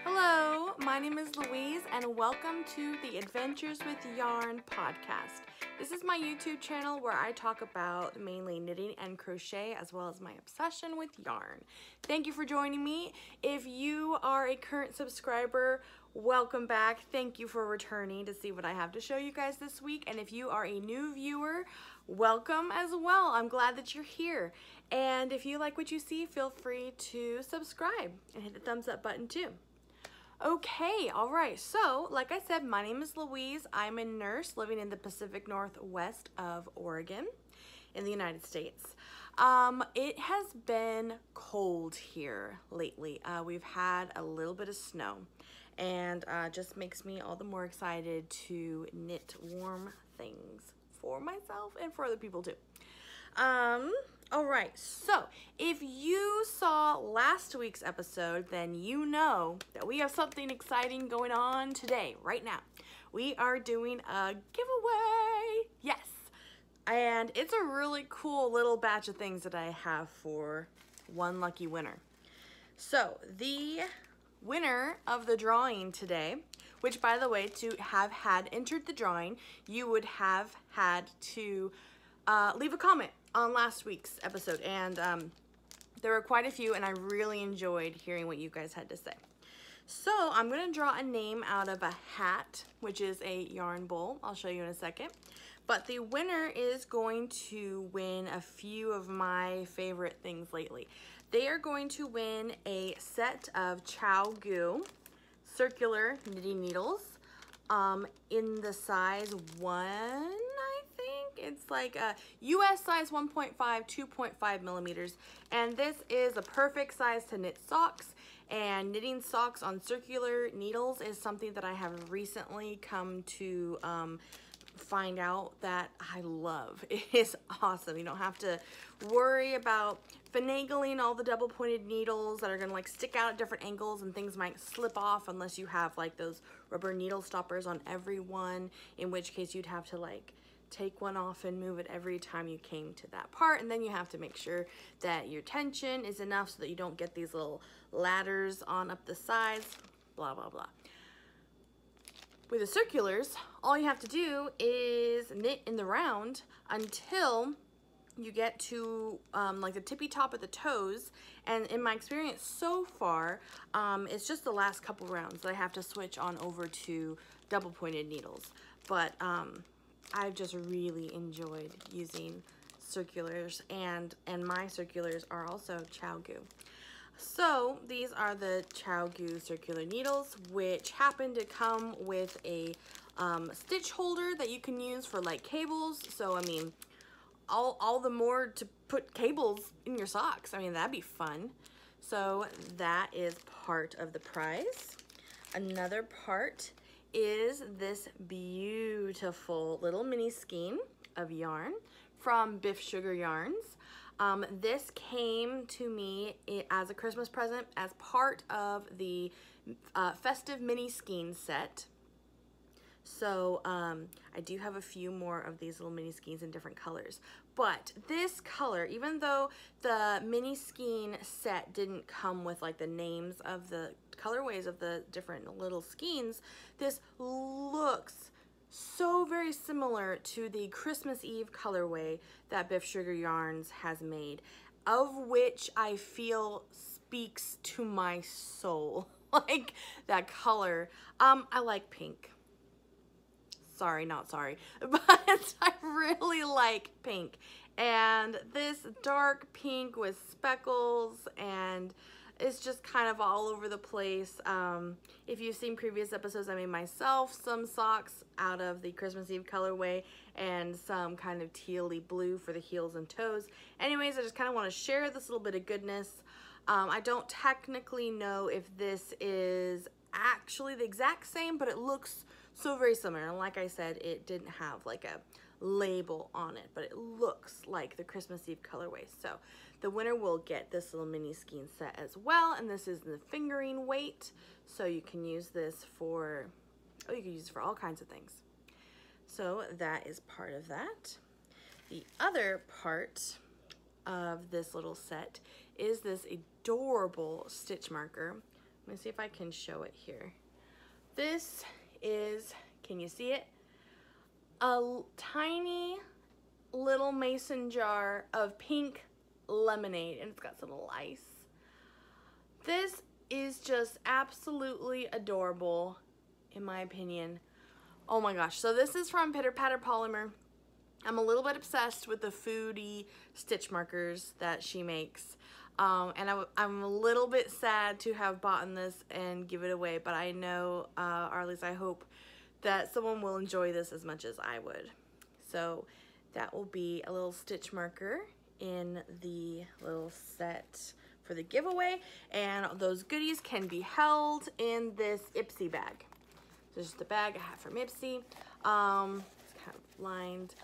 Hello, my name is Louise and welcome to the Adventures with Yarn podcast. This is my YouTube channel where I talk about mainly knitting and crochet as well as my obsession with yarn. Thank you for joining me. If you are a current subscriber, welcome back. Thank you for returning to see what I have to show you guys this week. And if you are a new viewer, welcome as well. I'm glad that you're here. And if you like what you see, feel free to subscribe and hit the thumbs up button too. Okay, all right, so like I said, my name is Louise. I'm a nurse living in the Pacific Northwest of Oregon in the United States. It has been cold here lately. We've had a little bit of snow and just makes me all the more excited to knit warm things for myself and for other people too. All right, so if you saw last week's episode, then you know that we have something exciting going on today, right now. We are doing a giveaway, yes. And it's a really cool little batch of things that I have for one lucky winner. So the winner of the drawing today, which by the way, to have had entered the drawing, you would have had to leave a comment on last week's episode, and there were quite a few, and I really enjoyed hearing what you guys had to say. So I'm going to draw a name out of a hat, which is a yarn bowl. I'll show you in a second. But the winner is going to win a few of my favorite things lately. They are going to win a set of Chow Goo circular knitting needles in the size 1, it's like a US size 1.5, 2.5 millimeters. And this is a perfect size to knit socks. And knitting socks on circular needles is something that I have recently come to find out that I love. It is awesome. You don't have to worry about finagling all the double pointed needles that are gonna like stick out at different angles, and things might slip off unless you have like those rubber needle stoppers on every one, in which case you'd have to like take one off and move it every time you came to that part, and then you have to make sure that your tension is enough so that you don't get these little ladders on up the sides, blah blah blah. With the circulars, all you have to do is knit in the round until you get to like the tippy top of the toes, and in my experience so far, it's just the last couple rounds that I have to switch on over to double pointed needles. But I've just really enjoyed using circulars, and my circulars are also Chow Goo. So these are the Chow Goo circular needles, which happen to come with a stitch holder that you can use for like cables. So I mean, all the more to put cables in your socks. I mean, that'd be fun. So that is part of the prize. Another part is this beautiful little mini skein of yarn from Biff Sugar Yarns. This came to me as a Christmas present as part of the festive mini skein set. So I do have a few more of these little mini skeins in different colors. But this color, even though the mini skein set didn't come with like the names of the colorways of the different little skeins, this looks so very similar to the Christmas Eve colorway that Biff Sugar Yarns has made, of which I feel speaks to my soul. Like that color. I like pink. Sorry, not sorry, but I really like pink. And this dark pink with speckles, and it's just kind of all over the place. If you've seen previous episodes, I made myself some socks out of the Christmas Eve colorway and some kind of tealy blue for the heels and toes. Anyways, I just kind of want to share this little bit of goodness. I don't technically know if this is actually the exact same, but it looks so very similar. And like I said, it didn't have like a label on it, but it looks like the Christmas Eve colorway. So the winner will get this little mini skein set as well, and this is the fingering weight, so you can use this for, oh, you can use it for all kinds of things. So that is part of that. The other part of this little set is this adorable stitch marker Let me see if I can show it here. This is, can you see it? A tiny little mason jar of pink lemonade, and it's got some little ice. This is just absolutely adorable, in my opinion. Oh my gosh. So this is from Pitter Patter Polymer. I'm a little bit obsessed with the foodie stitch markers that she makes. And I'm a little bit sad to have bought this and give it away, but I know, or at least I hope, that someone will enjoy this as much as I would. So that will be a little stitch marker in the little set for the giveaway, and those goodies can be held in this Ipsy bag. This is the bag I have from Ipsy. It's kind of lined.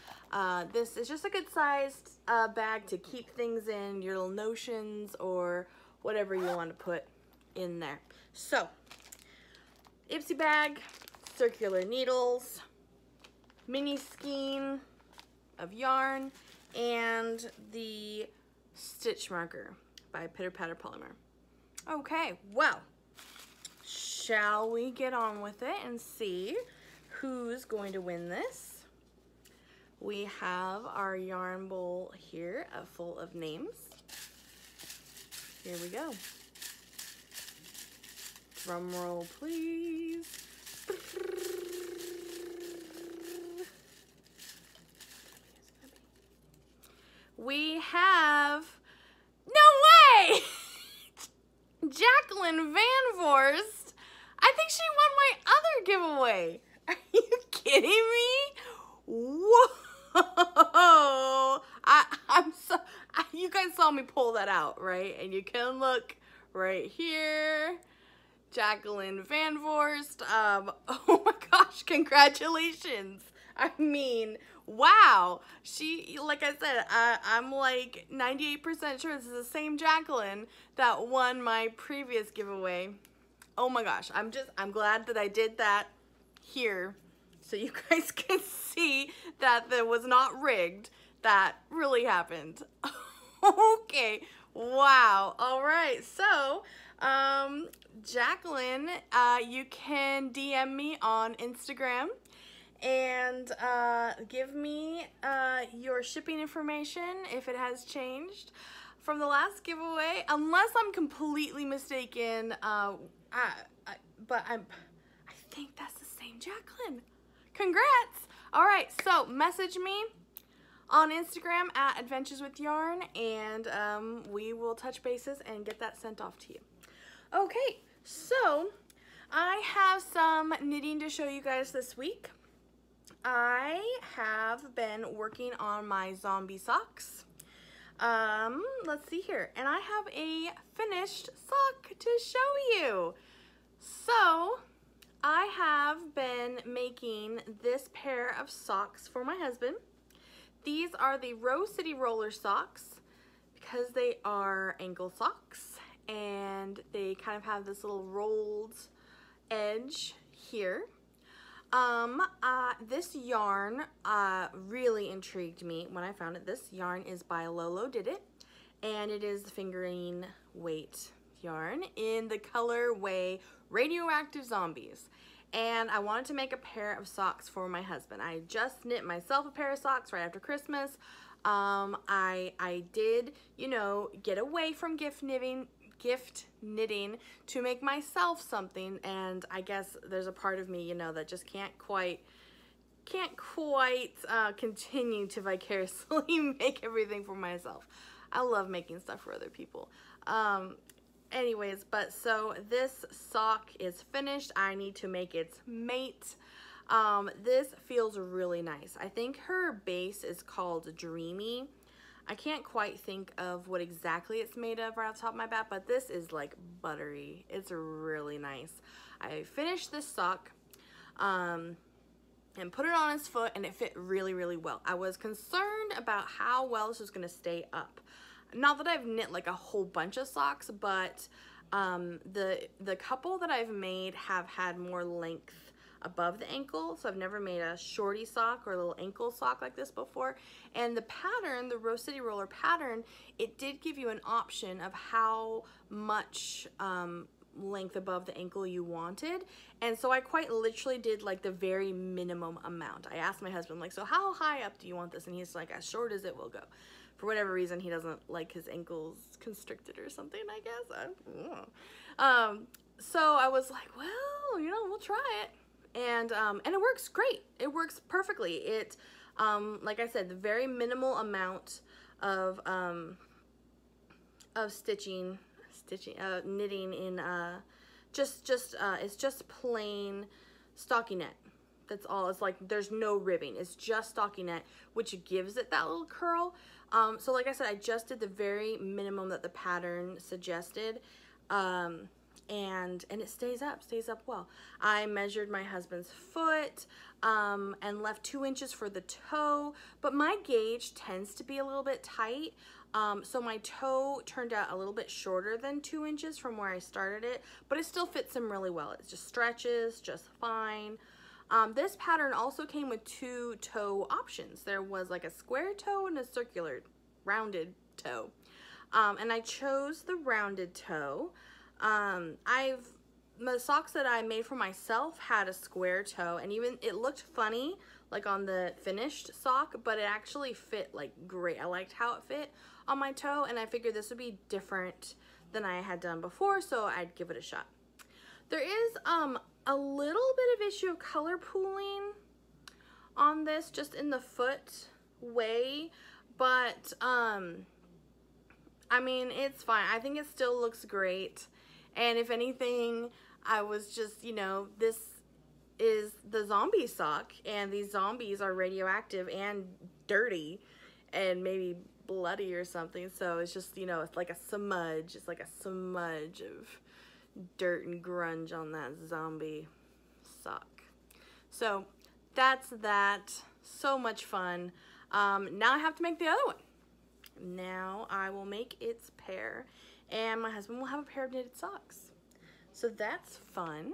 This is just a good sized bag to keep things in, your little notions or whatever you want to put in there. So, Ipsy bag, circular needles, mini skein of yarn, and the stitch marker by Pitter Patter Polymer. Okay, well, shall we get on with it and see who's going to win this? We have our yarn bowl here full of names. Here we go. Drum roll, please. We have, no way! Jacqueline Van Voorst. I think she won my other giveaway. Are you kidding me? Whoa! You guys saw me pull that out, right? And you can look right here. Jacqueline Van Voorst. Oh my gosh, congratulations. I mean, wow. She, like I said, I'm like 98% sure this is the same Jacqueline that won my previous giveaway. Oh my gosh, I'm glad that I did that here so you guys can see that there was not rigged. That really happened. Okay, wow. All right, so Jacqueline, you can DM me on Instagram and give me your shipping information if it has changed from the last giveaway, unless I'm completely mistaken. But I think that's the same Jacqueline. Congrats! All right, so message me on Instagram at Adventures with Yarn, and we will touch bases and get that sent off to you. Okay, so I have some knitting to show you guys this week. I have been working on my zombie socks. Let's see here, and I have a finished sock to show you. So I have been making this pair of socks for my husband. These are the Rose City Roller socks because they are ankle socks and they kind of have this little rolled edge here. This yarn really intrigued me when I found it. This yarn is by Lolo Did It, and it is the fingering weight yarn in the colorway Radioactive Zombies. And I wanted to make a pair of socks for my husband. I just knit myself a pair of socks right after Christmas. I did, you know, get away from gift knitting to make myself something, and I guess there's a part of me, you know, that just can't quite continue to vicariously make everything for myself. I love making stuff for other people. Anyways, but so this sock is finished. I need to make its mate. This feels really nice. I think her base is called Dreamy. I can't quite think of what exactly it's made of right off the top of my bat, but this is like buttery. It's really nice. I finished this sock and put it on his foot, and it fit really, really well. I was concerned about how well this was going to stay up. Not that I've knit like a whole bunch of socks, but the couple that I've made have had more length above the ankle, so I've never made a shorty sock or a little ankle sock like this before. And the pattern, the Rose City Roller pattern, it did give you an option of how much length above the ankle you wanted. And so I quite literally did like the very minimum amount. I asked my husband, like, so how high up do you want this? And he's like, as short as it will go. For whatever reason, he doesn't like his ankles constricted or something, I guess. I don't know. So I was like, well, you know, we'll try it. And it works great. It works perfectly. It, like I said, the very minimal amount of knitting in, it's just plain stockinette. That's all. It's like, there's no ribbing. It's just stockinette, which gives it that little curl. So like I said, I just did the very minimum that the pattern suggested. And it stays up well. I measured my husband's foot, and left 2 inches for the toe, but my gauge tends to be a little bit tight. So my toe turned out a little bit shorter than 2 inches from where I started it, but it still fits him really well. It just stretches just fine. This pattern also came with 2 toe options. There was like a square toe and a circular rounded toe. And I chose the rounded toe. The socks that I made for myself had a square toe, and even it looked funny like on the finished sock, but it actually fit like great. I liked how it fit on my toe, and I figured this would be different than I had done before, so I'd give it a shot. There is a little bit of issue of color pooling on this, just in the foot way, but I mean, it's fine. I think it still looks great. And if anything, I was just, you know, this is the zombie sock, and these zombies are radioactive and dirty and maybe bloody or something. So it's just, you know, it's like a smudge. It's like a smudge of dirt and grunge on that zombie sock. So that's that. So much fun. Now I have to make the other one. Now I will make its pair, and my husband will have a pair of knitted socks. So that's fun.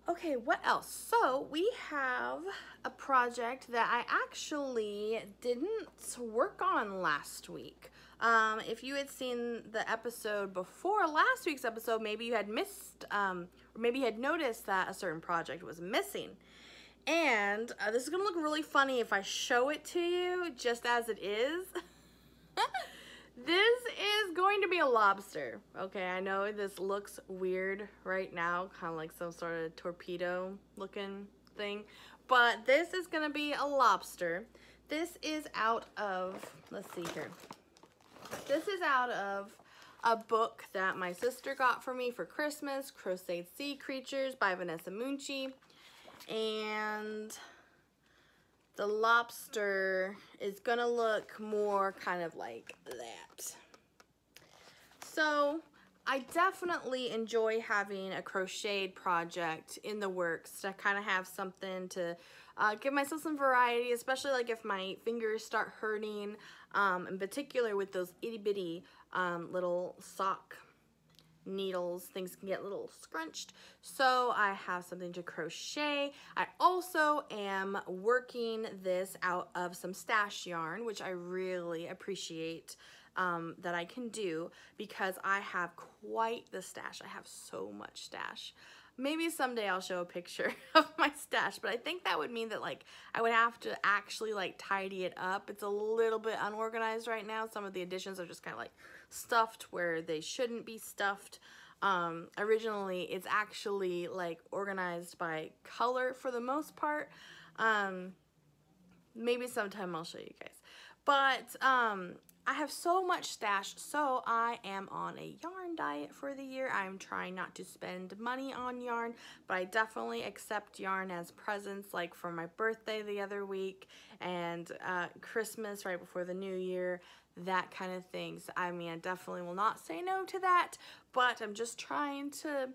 Okay, what else? So we have a project that I actually didn't work on last week. If you had seen the episode before last week's episode, maybe you had missed, or maybe you had noticed that a certain project was missing. And this is gonna look really funny if I show it to you just as it is. This is going to be a lobster. Okay, I know this looks weird right now, kind of like some sort of torpedo looking thing, but this is gonna be a lobster. This is out of, let's see here. This is out of a book that my sister got for me for Christmas, Crocheted Sea Creatures by Vanessa Munchi. And the lobster is gonna look more kind of like that. So I definitely enjoy having a crocheted project in the works to kind of have something to give myself some variety, especially like if my fingers start hurting, in particular with those itty bitty little sock needles, things can get a little scrunched, so I have something to crochet. I also am working this out of some stash yarn, which I really appreciate that I can do, because I have quite the stash. I have so much stash. Maybe someday I'll show a picture of my stash, but I think that would mean that like I would have to actually like tidy it up. It's a little bit unorganized right now. Some of the additions are just kind of like stuffed where they shouldn't be stuffed. Originally it's actually like organized by color for the most part. Maybe sometime I'll show you guys. But I have so much stash, so I am on a yarn diet for the year. I'm trying not to spend money on yarn, but I definitely accept yarn as presents, like for my birthday the other week and Christmas right before the new year, that kind of thing. So, I mean, I definitely will not say no to that, but I'm just trying to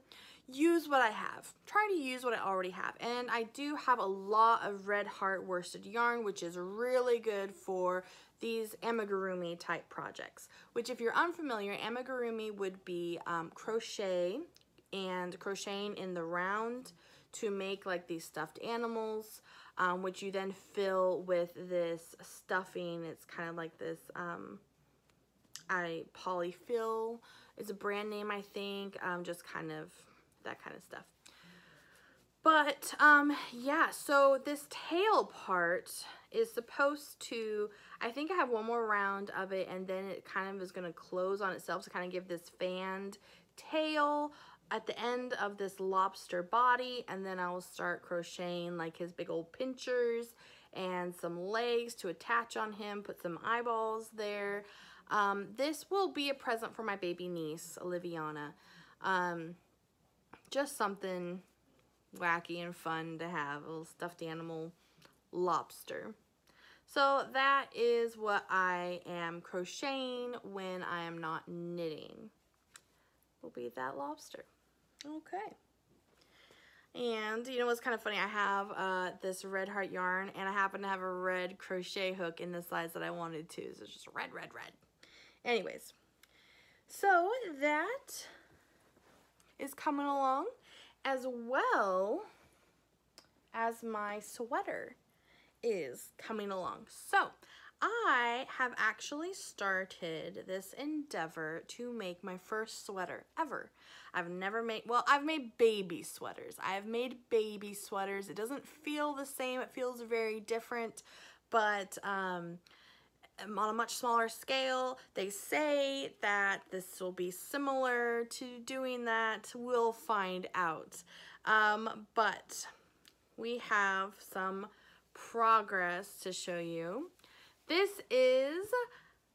use what I have. Try to use what I already have. And I do have a lot of Red Heart worsted yarn, which is really good for these amigurumi type projects, which if you're unfamiliar, amigurumi would be crochet and crocheting in the round to make like these stuffed animals, which you then fill with this stuffing. It's kind of like this polyfill It's a brand name, I think, just kind of that kind of stuff. But yeah, so this tail part is supposed to, I think I have one more round of it, and then it kind of is going to close on itself to kind of give this fanned tail at the end of this lobster body, and then I will start crocheting like his big old pinchers and some legs to attach on him, put some eyeballs there. This will be a present for my baby niece, Oliviana. Just something wacky and fun to have, a little stuffed animal lobster. So that is what I am crocheting when I am not knitting. Will be that lobster. Okay. And you know what's kind of funny? I have this red heart yarn, and I happen to have a red crochet hook in the size that I wanted to. So it's just red, red, red. Anyways, so that is coming along, as well as my sweater is coming along. So I have actually started this endeavor to make my first sweater ever. I've never made, well, I've made baby sweaters. I've made baby sweaters. It doesn't feel the same. It feels very different, but on a much smaller scale. They say that this will be similar to doing that. We'll find out. But we have some progress to show you. This is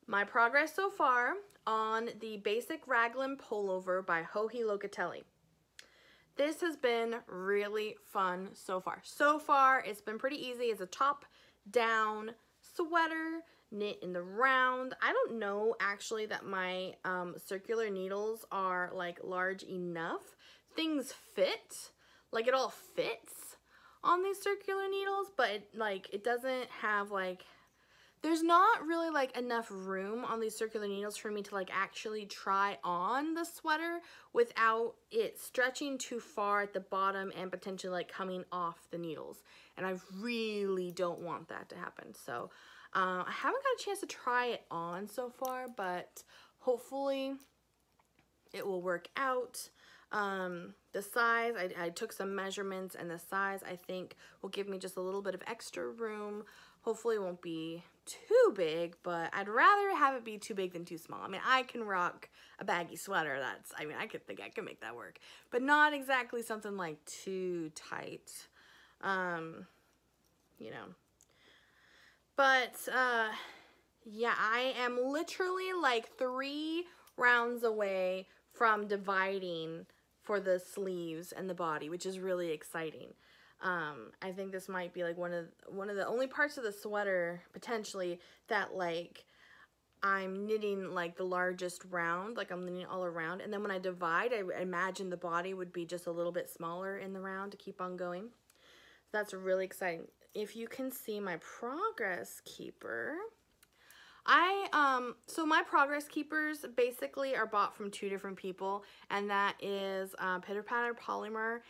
my progress so far on the basic raglan pullover by Joji Locatelli. This has been really fun so far. So far, it's been pretty easy. It's a top-down sweater, knit in the round. I don't know actually that my circular needles are like large enough. Things fit, like it all fits on these circular needles, but it doesn't have like, there's not really like enough room on these circular needles for me to like actually try on the sweater without it stretching too far at the bottom and potentially like coming off the needles. And I really don't want that to happen. So I haven't got a chance to try it on so far, but hopefully it will work out. The size, I took some measurements, and the size I think will give me just a little bit of extra room. Hopefully it won't be too big, but I'd rather have it be too big than too small. I mean, I can rock a baggy sweater. I think I can make that work, but not exactly something like too tight, you know. But, yeah, I am literally like 3 rounds away from dividing for the sleeves and the body, which is really exciting. I think this might be like one of the only parts of the sweater potentially that like I'm knitting like the largest round, like I'm knitting all around, and then when I divide, I imagine the body would be just a little bit smaller in the round to keep on going. So that's really exciting. If you can see my progress keeper, so my progress keepers basically are bought from 2 different people, and that is Pitter Patter Polymer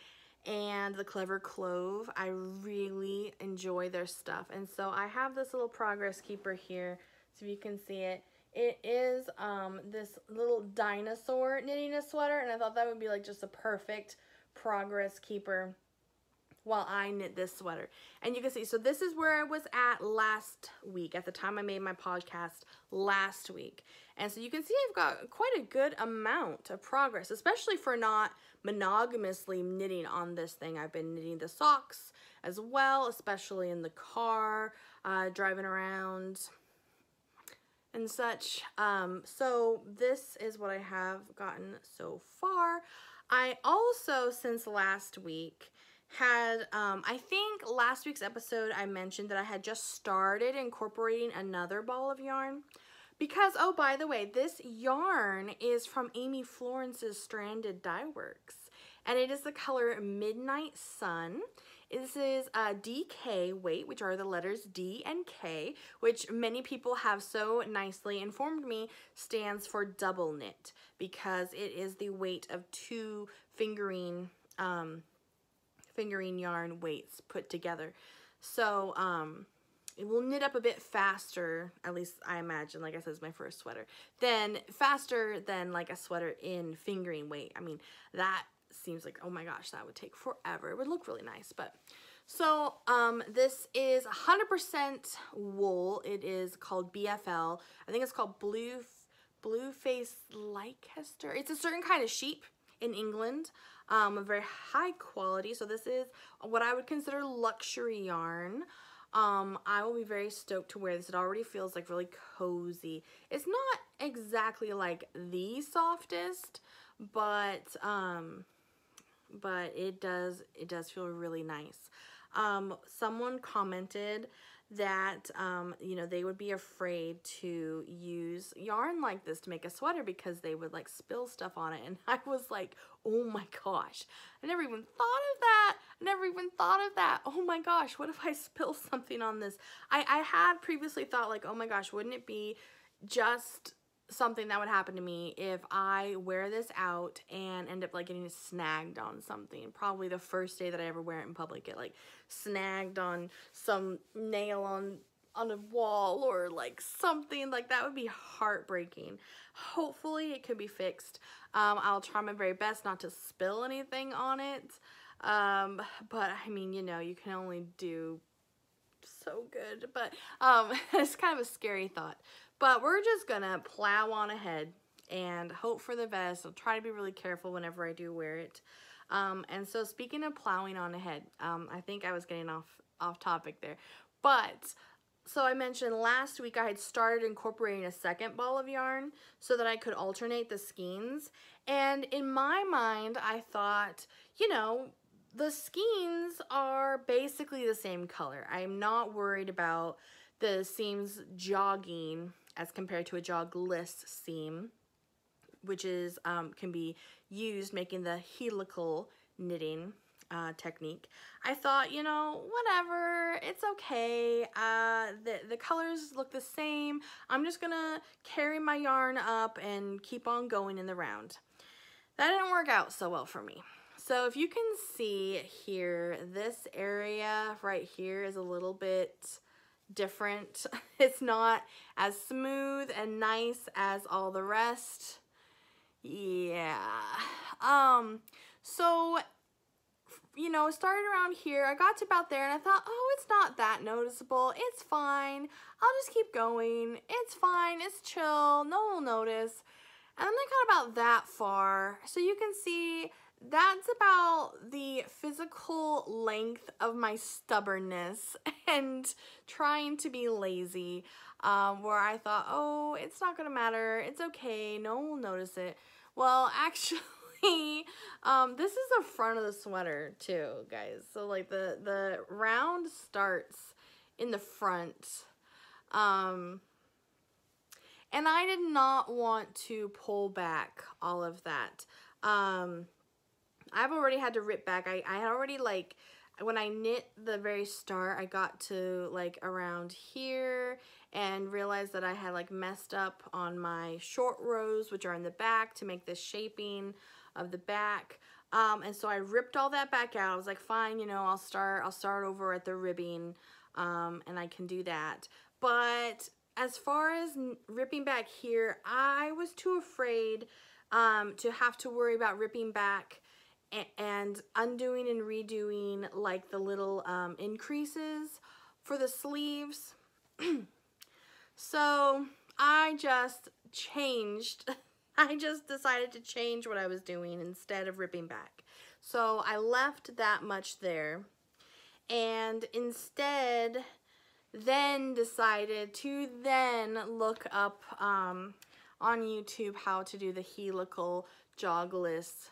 and the Clever Clove. I really enjoy their stuff, and so I have this little progress keeper here, so if you can see it. It is this little dinosaur knitting a sweater, and I thought that would be like just a perfect progress keeper while I knit this sweater. And you can see, so this is where I was at last week, at the time I made my podcast last week. And so you can see I've got quite a good amount of progress, especially for not monogamously knitting on this thing. I've been knitting the socks as well, especially in the car, driving around and such. So this is what I have gotten so far. I also, since last week, had, I think last week's episode I mentioned that I had just started incorporating another ball of yarn because, oh, by the way, this yarn is from Amy Florence's Stranded Dye Works, and it is the color Midnight Sun. This is a DK weight, which are the letters D and K, which many people have so nicely informed me stands for double knit because it is the weight of 2 fingering yarn weights put together. So it will knit up a bit faster, at least I imagine, like I said, it's my first sweater, faster than like a sweater in fingering weight. I mean, that seems like, oh my gosh, that would take forever. It would look really nice, but so this is 100% wool. It is called BFL. I think it's called blue face Leicester. It's a certain kind of sheep in England, a very high quality. So this is what I would consider luxury yarn. I will be very stoked to wear this. It already feels like really cozy. It's not exactly like the softest, but it does feel really nice. Someone commented that, you know, they would be afraid to use yarn like this to make a sweater because they would like spill stuff on it. And I was like, oh my gosh, I never even thought of that. I never even thought of that. Oh my gosh, what if I spill something on this? I had previously thought like, oh my gosh, wouldn't it be just something that would happen to me if I wear this out and end up like getting snagged on something. Probably the first day that I ever wear it in public, get like snagged on some nail on a wall or like something like that. Would be heartbreaking. Hopefully it could be fixed. I'll try my very best not to spill anything on it. But I mean, you know, you can only do so good, but it's kind of a scary thought. But we're just gonna plow on ahead and hope for the best. I'll try to be really careful whenever I do wear it. And so speaking of plowing on ahead, I think I was getting off topic there. But so I mentioned last week I had started incorporating a second ball of yarn so that I could alternate the skeins. And in my mind, I thought, you know, the skeins are basically the same color. I'm not worried about the seams jogging as compared to a jogless seam, which is can be used making the helical knitting technique. I thought, you know, whatever, it's okay. The colors look the same. I'm just gonna carry my yarn up and keep on going in the round. That didn't work out so well for me. So if you can see here, this area right here is a little bit different. It's not as smooth and nice as all the rest. Yeah. So, you know, started around here. I got to about there and I thought, oh, it's not that noticeable. It's fine. I'll just keep going. It's fine. It's chill. No one will notice. And then I got about that far. So you can see that's about the physical length of my stubbornness and trying to be lazy, where I thought, oh, it's not gonna matter, it's okay, no one will notice it. Well, actually, this is the front of the sweater too, guys. So like the round starts in the front, and I did not want to pull back all of that. I've already had to rip back. I had already, like, when I knit the very start, I got to like around here and realized that I had like messed up on my short rows, which are in the back, to make this shaping of the back. And so I ripped all that back out. I was like, fine, you know, I'll start over at the ribbing, and I can do that. But as far as ripping back here, I was too afraid to have to worry about ripping back and undoing and redoing like the little increases for the sleeves. So I just changed. I just decided to change what I was doing instead of ripping back. So I left that much there and instead then decided to then look up on YouTube how to do the helical jogless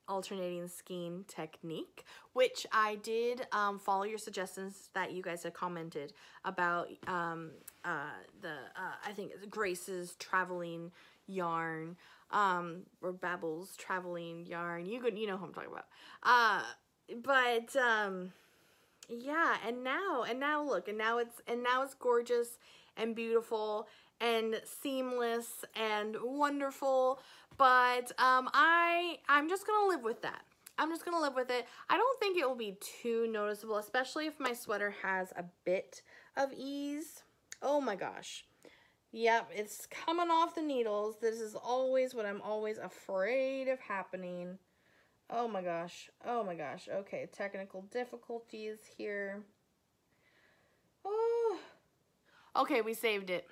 alternating skein technique, which I did follow your suggestions that you guys had commented about, I think it's Grace's traveling yarn, or Babel's traveling yarn. You know who I'm talking about. Yeah, and now look, and now it's gorgeous and beautiful and seamless and wonderful. But I'm just gonna live with that. I'm just gonna live with it. I don't think it will be too noticeable, especially if my sweater has a bit of ease. Oh my gosh. Yep, it's coming off the needles. This is always what I'm always afraid of happening. Oh my gosh. Oh my gosh. Okay, technical difficulties here. Oh. Okay, we saved it.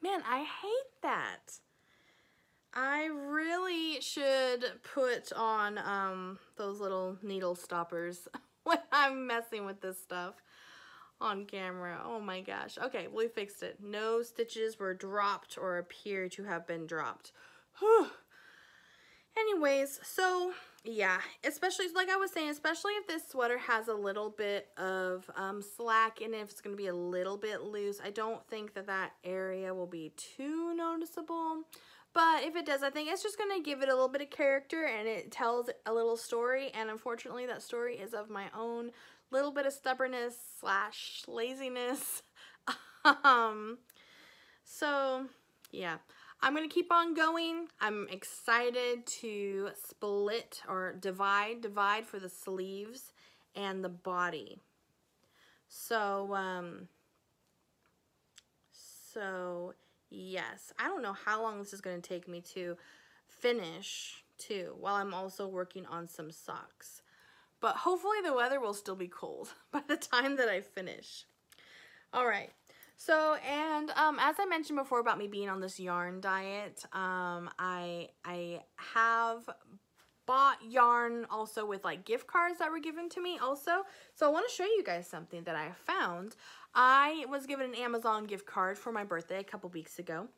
Man, I hate that. I really should put on those little needle stoppers when I'm messing with this stuff on camera. Oh my gosh. Okay, we fixed it. No stitches were dropped or appear to have been dropped. Whew. Anyways, so yeah, especially like I was saying, especially if this sweater has a little bit of slack and if it's going to be a little bit loose, I don't think that that area will be too noticeable. But if it does, I think it's just going to give it a little bit of character and it tells a little story. And unfortunately, that story is of my own little bit of stubbornness / laziness. So yeah, I'm going to keep on going. I'm excited to split or divide for the sleeves and the body. So, yes, I don't know how long this is going to take me to finish too, while I'm also working on some socks. But hopefully the weather will still be cold by the time that I finish. All right. So, and as I mentioned before about me being on this yarn diet, I have bought yarn also with like gift cards that were given to me also. So I want to show you guys something that I found. I was given an Amazon gift card for my birthday a couple weeks ago.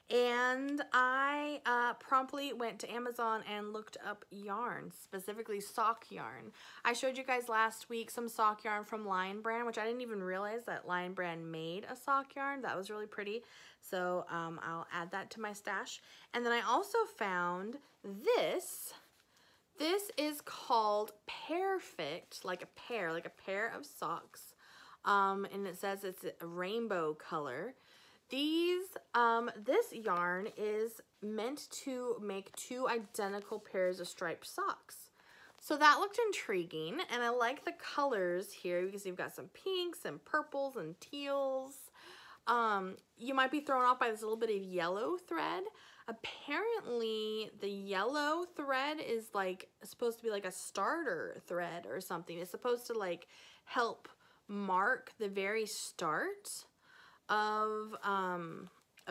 And I promptly went to Amazon and looked up yarn, specifically sock yarn. I showed you guys last week some sock yarn from Lion Brand, which I didn't even realize that Lion Brand made a sock yarn. That was really pretty. So I'll add that to my stash. And then I also found this. This is called Perfect, like a pair of socks. And it says it's a rainbow color. This yarn is meant to make 2 identical pairs of striped socks. So that looked intriguing, and I like the colors here because you've got some pinks and purples and teals. You might be thrown off by this little bit of yellow thread. Apparently, the yellow thread is like supposed to be like a starter thread or something. It's supposed to like help mark the very start of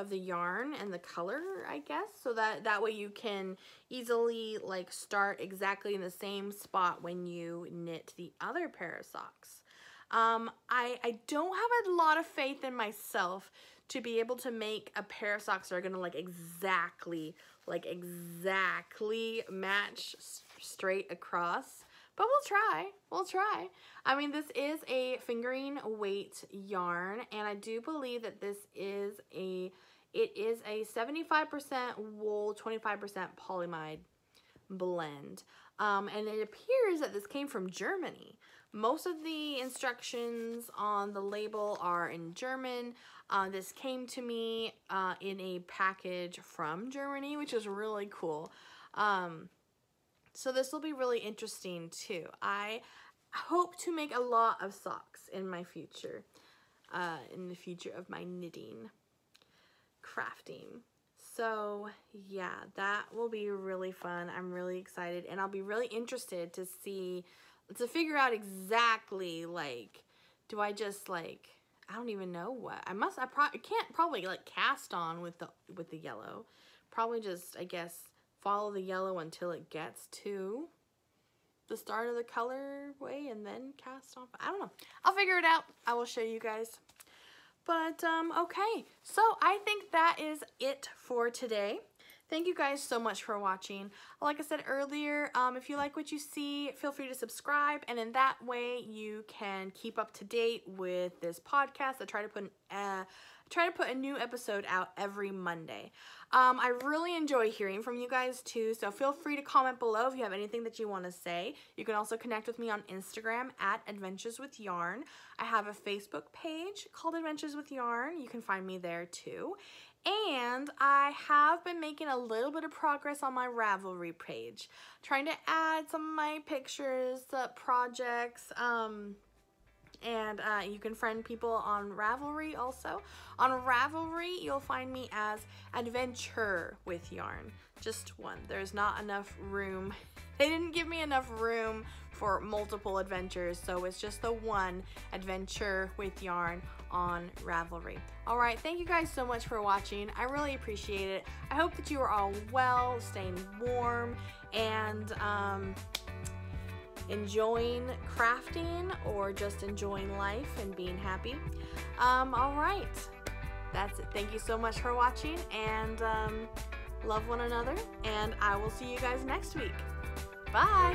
the yarn and the color, I guess, so that way you can easily like start exactly in the same spot when you knit the other pair of socks. I don't have a lot of faith in myself to be able to make a pair of socks that are gonna like exactly match straight across. But we'll try. I mean, this is a fingering weight yarn, and I do believe that this is it is a 75% wool, 25% polyamide blend. And it appears that this came from Germany. Most of the instructions on the label are in German. This came to me in a package from Germany, which is really cool. So this will be really interesting too. I hope to make a lot of socks in my future, in the future of my knitting, crafting. So yeah, that will be really fun. I'm really excited, and I'll be really interested to figure out exactly like, do I just like, I don't even know what I can't probably like cast on with the yellow. Probably just, I guess, follow the yellow until it gets to the start of the colorway and then cast off. I don't know. I'll figure it out. I will show you guys. But, okay. So, I think that is it for today. Thank you guys so much for watching. Like I said earlier, if you like what you see, feel free to subscribe. And in that way, you can keep up to date with this podcast. I try to put a new episode out every Monday. I really enjoy hearing from you guys too, so feel free to comment below if you have anything that you want to say. You can also connect with me on Instagram at Adventures with Yarn. I have a Facebook page called Adventures with Yarn. You can find me there too. And I have been making a little bit of progress on my Ravelry page, trying to add some of my pictures, projects, and you can friend people on Ravelry also. On Ravelry, you'll find me as Adventure with Yarn, just one. There's not enough room. They didn't give me enough room for multiple adventures, so it's just the one, Adventure with Yarn, on Ravelry. All right, thank you guys so much for watching. I really appreciate it. I hope that you are all well, staying warm, and enjoying crafting or just enjoying life and being happy. All right, that's it. Thank you so much for watching, and love one another, and I will see you guys next week. Bye.